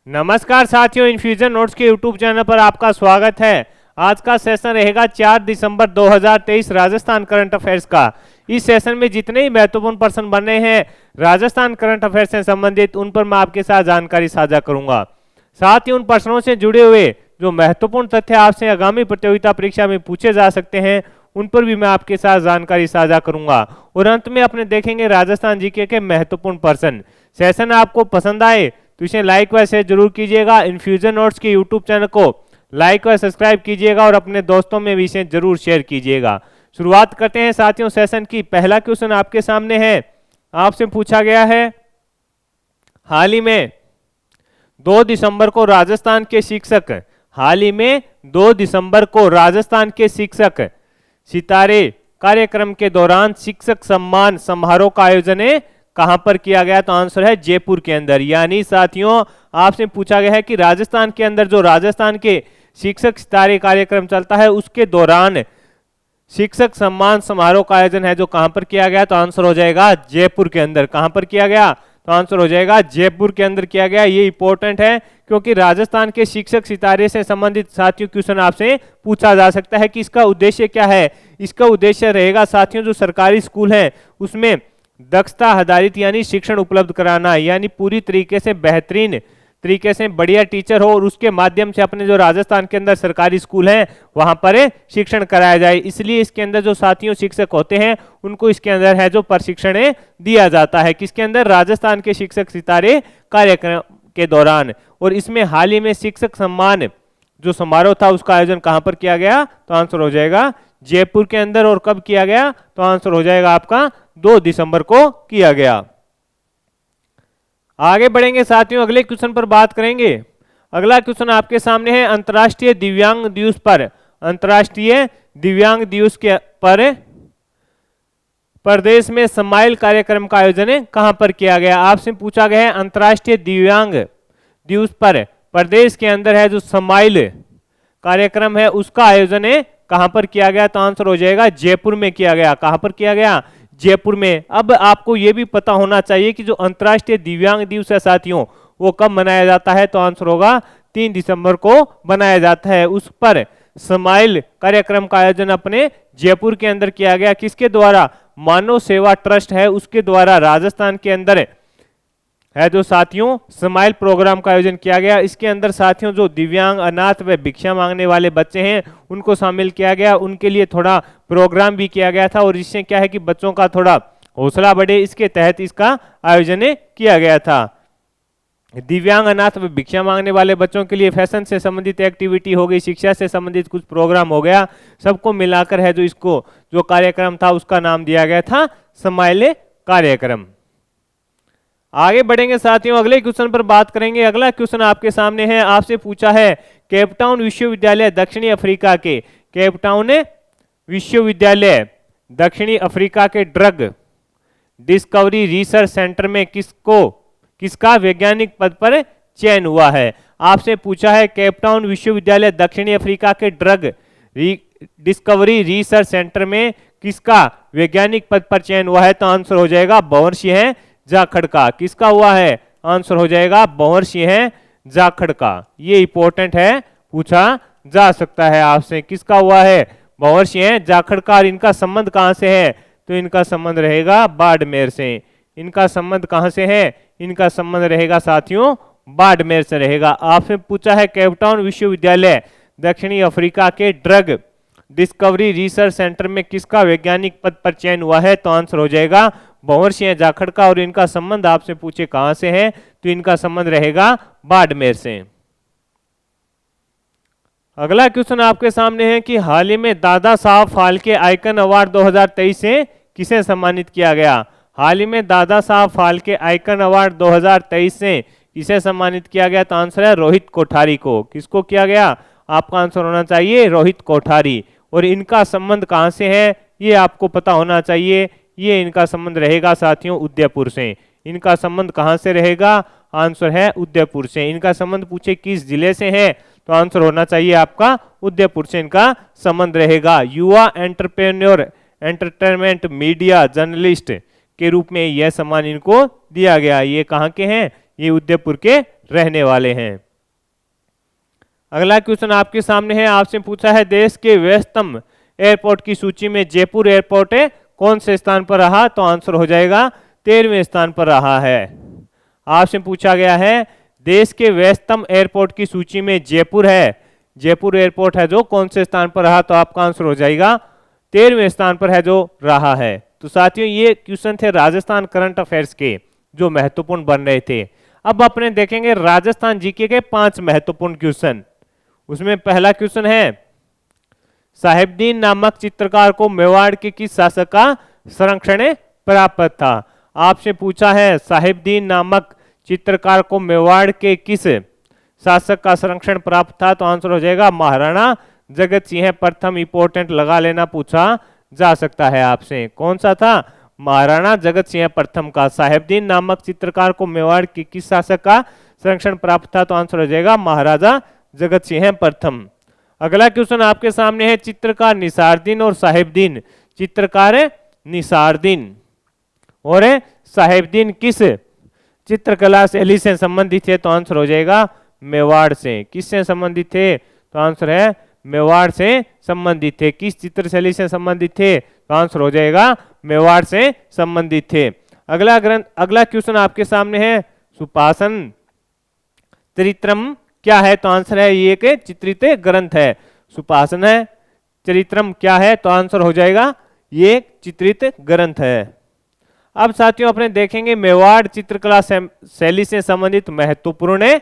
नमस्कार साथियों, infusion notes के यूट्यूब चैनल पर आपका स्वागत है। आज का सेशन रहेगा 4 दिसंबर 2023 राजस्थान करंट अफेयर्स का। इस सेशन में जितने ही महत्वपूर्ण प्रश्न बने हैं राजस्थान करंट अफेयर्स से संबंधित, उन पर मैं आपके साथ जानकारी साझा करूंगा। साथ ही उन प्रश्नों से जुड़े हुए जो महत्वपूर्ण तथ्य आपसे आगामी प्रतियोगिता परीक्षा में पूछे जा सकते हैं, उन पर भी मैं आपके साथ जानकारी साझा करूंगा। और अंत में अपने देखेंगे राजस्थान जीके के महत्वपूर्ण प्रश्न। सेशन आपको पसंद आए तो इसे लाइक व शेयर जरूर कीजिएगा। इन्फ्यूजन नोट्स के यूट्यूब चैनल को लाइक व सब्सक्राइब कीजिएगा और अपने दोस्तों में भी इसे जरूर शेयर कीजिएगा। शुरुआत करते हैं साथियों सेशन की। पहला क्वेश्चन आपके सामने है। आपसे पूछा गया है, हाल ही में 2 दिसंबर को राजस्थान के शिक्षक हाल ही में 2 दिसंबर को राजस्थान के शिक्षक सितारे कार्यक्रम के दौरान शिक्षक सम्मान समारोह का आयोजन कहां पर किया गया? तो आंसर है जयपुर के अंदर। यानी साथियों आपसे पूछा गया है कि राजस्थान के अंदर जो राजस्थान के शिक्षक सितारे कार्यक्रम चलता है उसके दौरान शिक्षक सम्मान समारोह का आयोजन है जो कहां पर किया गया? तो आंसर हो जाएगा जयपुर के अंदर। कहां पर किया गया? तो आंसर हो जाएगा जयपुर के अंदर किया गया। ये इंपॉर्टेंट है क्योंकि राजस्थान के शिक्षक सितारे से संबंधित साथियों क्वेश्चन आपसे पूछा जा सकता है कि इसका उद्देश्य क्या है। इसका उद्देश्य रहेगा साथियों जो सरकारी स्कूल है उसमें दक्षता आधारित यानी शिक्षण उपलब्ध कराना, यानी पूरी तरीके से बेहतरीन तरीके से बढ़िया टीचर हो और उसके माध्यम से अपने जो राजस्थान के अंदर सरकारी स्कूल हैं वहां पर शिक्षण कराया जाए। इसलिए इसके अंदर जो साथियों शिक्षक होते हैं उनको इसके अंदर है जो प्रशिक्षण दिया जाता है। किसके अंदर? राजस्थान के शिक्षक सितारे कार्यक्रम के दौरान। और इसमें हाल ही में शिक्षक सम्मान जो समारोह था उसका आयोजन कहां पर किया गया? तो आंसर हो जाएगा जयपुर के अंदर। और कब किया गया? तो आंसर हो जाएगा आपका 2 दिसंबर को किया गया। आगे बढ़ेंगे साथियों, अगले क्वेश्चन पर बात करेंगे। अगला क्वेश्चन आपके सामने है, अंतर्राष्ट्रीय दिव्यांग दिवस पर अंतर्राष्ट्रीय दिव्यांग दिवस के पर प्रदेश में स्माइल कार्यक्रम का आयोजन कहां पर किया गया? आपसे पूछा गया है अंतर्राष्ट्रीय दिव्यांग दिवस पर प्रदेश के अंदर है जो स्माइल कार्यक्रम है उसका आयोजन कहां पर किया गया? तो आंसर हो जाएगा जयपुर में किया गया। कहां पर किया गया? जयपुर में। अब आपको यह भी पता होना चाहिए कि जो अंतर्राष्ट्रीय दिव्यांग दिवस है साथियों वो कब मनाया जाता है? तो आंसर होगा 3 दिसंबर को मनाया जाता है। उस पर स्माइल कार्यक्रम का आयोजन अपने जयपुर के अंदर किया गया। किसके द्वारा? मानव सेवा ट्रस्ट है उसके द्वारा राजस्थान के अंदर है जो साथियों स्माइल प्रोग्राम का आयोजन किया गया। इसके अंदर साथियों जो दिव्यांग अनाथ व भिक्षा मांगने वाले बच्चे हैं उनको शामिल किया गया, उनके लिए थोड़ा प्रोग्राम भी किया गया था और इससे क्या है कि बच्चों का थोड़ा हौसला बढ़े, इसके तहत इसका आयोजन किया गया था। दिव्यांग अनाथ व भिक्षा मांगने वाले बच्चों के लिए फैशन से संबंधित एक्टिविटी हो गई, शिक्षा से संबंधित कुछ प्रोग्राम हो गया, सबको मिलाकर है जो इसको जो कार्यक्रम था उसका नाम दिया गया था स्माइल कार्यक्रम। आगे बढ़ेंगे साथियों, अगले क्वेश्चन पर बात करेंगे। अगला क्वेश्चन आपके सामने है। आपसे पूछा है केपटाउन विश्वविद्यालय दक्षिणी अफ्रीका के केपटाउन विश्वविद्यालय दक्षिणी अफ्रीका के ड्रग डिस्कवरी रिसर्च सेंटर में किसका वैज्ञानिक पद पर चयन हुआ है? आपसे पूछा है केपटाउन विश्वविद्यालय दक्षिणी अफ्रीका के ड्रग डिस्कवरी रिसर्च सेंटर में किसका वैज्ञानिक पद पर चयन हुआ है? तो आंसर हो जाएगा भंवर सिंह जाखड़ का। किसका हुआ है? आंसर हो जाएगा भंवर सिंह जाखड़ का। ये इंपॉर्टेंट है, पूछा जा सकता है आपसे। किसका हुआ है? भंवर सिंह जाखड़ का। इनका संबंध कहां से है? तो इनका संबंध रहेगा बाड़मेर से। इनका संबंध कहां से है? इनका संबंध रहेगा साथियों बाड़मेर से रहेगा। आपसे पूछा है केपटाउन विश्वविद्यालय दक्षिणी अफ्रीका के ड्रग डिस्कवरी रिसर्च सेंटर में किसका वैज्ञानिक पद पर चयन हुआ है? तो आंसर हो जाएगा भंवर सिंह जाखड़ का। और इनका संबंध आपसे पूछे कहां से है? तो इनका संबंध रहेगा बाड़मेर से। अगला क्वेश्चन आपके सामने है कि हाल ही में दादा साहब फाल्के आइकन अवार्ड 2023 से किसे सम्मानित किया गया? हाल ही में दादा साहब फाल्के आइकन अवार्ड 2023 से किसे सम्मानित किया गया? तो आंसर है रोहित कोठारी को। किसको किया गया? आपका आंसर होना चाहिए रोहित कोठारी। और इनका संबंध कहां से है ये आपको पता होना चाहिए। ये इनका संबंध रहेगा साथियों उदयपुर से। इनका संबंध कहां से रहेगा? आंसर है उदयपुर से। इनका संबंध पूछे किस जिले से है? तो आंसर होना चाहिए आपका उदयपुर से इनका संबंध रहेगा। युवा एंटरप्रेन्योर एंटरटेनमेंट मीडिया जर्नलिस्ट के रूप में यह सम्मान इनको दिया गया। ये कहां के हैं? ये उदयपुर के रहने वाले हैं। अगला क्वेश्चन आपके सामने है, आपसे पूछा है देश के व्यस्तम एयरपोर्ट की सूची में जयपुर एयरपोर्ट है कौन से स्थान पर रहा? तो आंसर हो जाएगा 13वें स्थान पर रहा है। आपसे पूछा गया है देश के व्यस्तम एयरपोर्ट की सूची में जयपुर है, जयपुर एयरपोर्ट है जो कौन से स्थान पर रहा? तो आपका आंसर हो जाएगा 13वें स्थान पर है जो रहा है। तो साथियों ये क्वेश्चन थे राजस्थान करंट अफेयर्स के जो महत्वपूर्ण बन रहे थे। अब अपने देखेंगे राजस्थान जीके के 5 महत्वपूर्ण क्वेश्चन। उसमें पहला क्वेश्चन है साहिबदीन नामक चित्रकार को मेवाड़ के किस शासक का संरक्षण प्राप्त था? आपसे पूछा है साहिबदीन नामक चित्रकार को मेवाड़ के किस शासक का संरक्षण प्राप्त था? तो आंसर हो जाएगा महाराणा जगत सिंह प्रथम। इंपोर्टेंट लगा लेना, पूछा जा सकता है आपसे। कौन सा था? महाराणा जगत सिंह प्रथम का। साहिबदीन नामक चित्रकार को मेवाड़ के किस शासक का संरक्षण प्राप्त था? तो आंसर हो जाएगा महाराजा जगत सिंह प्रथम। अगला क्वेश्चन आपके सामने है चित्रकार निसारदीन और साहिबदीन। चित्रकार निसारदीन और साहिबदीन किस चित्रकला शैली से संबंधित है? तो आंसर हो जाएगा मेवाड़ से। किससे संबंधित थे? तो आंसर है मेवाड़ से संबंधित थे। किस चित्र शैली से संबंधित थे? तो आंसर हो जाएगा मेवाड़ से संबंधित थे। अगला क्वेश्चन आपके सामने है सुपासन चरित्रम क्या है? तो आंसर है ये एक चित्रित ग्रंथ है। सुपासन है चरित्रम क्या है? तो आंसर हो जाएगा ये एक चित्रित ग्रंथ है। अब साथियों अपने देखेंगे मेवाड़ चित्रकला शैली से संबंधित महत्वपूर्ण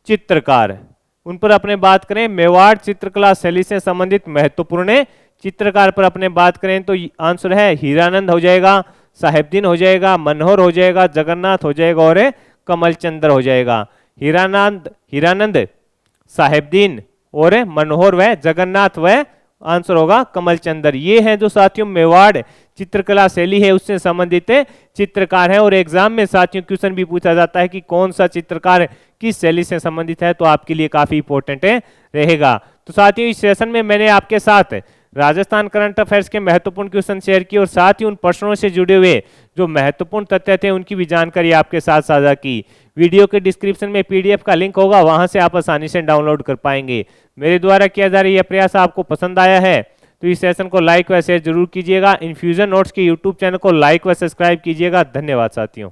चित्रकार, उन पर अपने बात करें। मेवाड़ चित्रकला शैली से संबंधित महत्वपूर्ण चित्रकार पर अपने बात करें तो आंसर है हीरानंद हो जाएगा, साहिबदीन हो जाएगा, मनोहर हो जाएगा, जगन्नाथ हो जाएगा और कमलचंद्र हो जाएगा। हीरानंद, साहिबदीन और मनोहर व जगन्नाथ व आंसर होगा कमलचंद्र। ये हैं जो साथियों मेवाड़ चित्रकला शैली है उससे संबंधित चित्रकार हैं। और एग्जाम में साथियों क्वेश्चन भी पूछा जाता है कि कौन सा चित्रकार किस शैली से संबंधित है, तो आपके लिए काफी इंपॉर्टेंट रहेगा। तो साथियों इस सेशन में मैंने आपके साथ राजस्थान करंट अफेयर्स के महत्वपूर्ण क्वेश्चन शेयर किए और साथ ही उन प्रश्नों से जुड़े हुए जो महत्वपूर्ण तथ्य थे उनकी भी जानकारी आपके साथ साझा की। वीडियो के डिस्क्रिप्शन में पीडीएफ का लिंक होगा, वहां से आप आसानी से डाउनलोड कर पाएंगे। मेरे द्वारा किया जा रहा यह प्रयास आपको पसंद आया है तो इस सेशन को लाइक व शेयर जरूर कीजिएगा। इन्फ्यूजन नोट्स के यूट्यूब चैनल को लाइक व सब्सक्राइब कीजिएगा। धन्यवाद साथियों।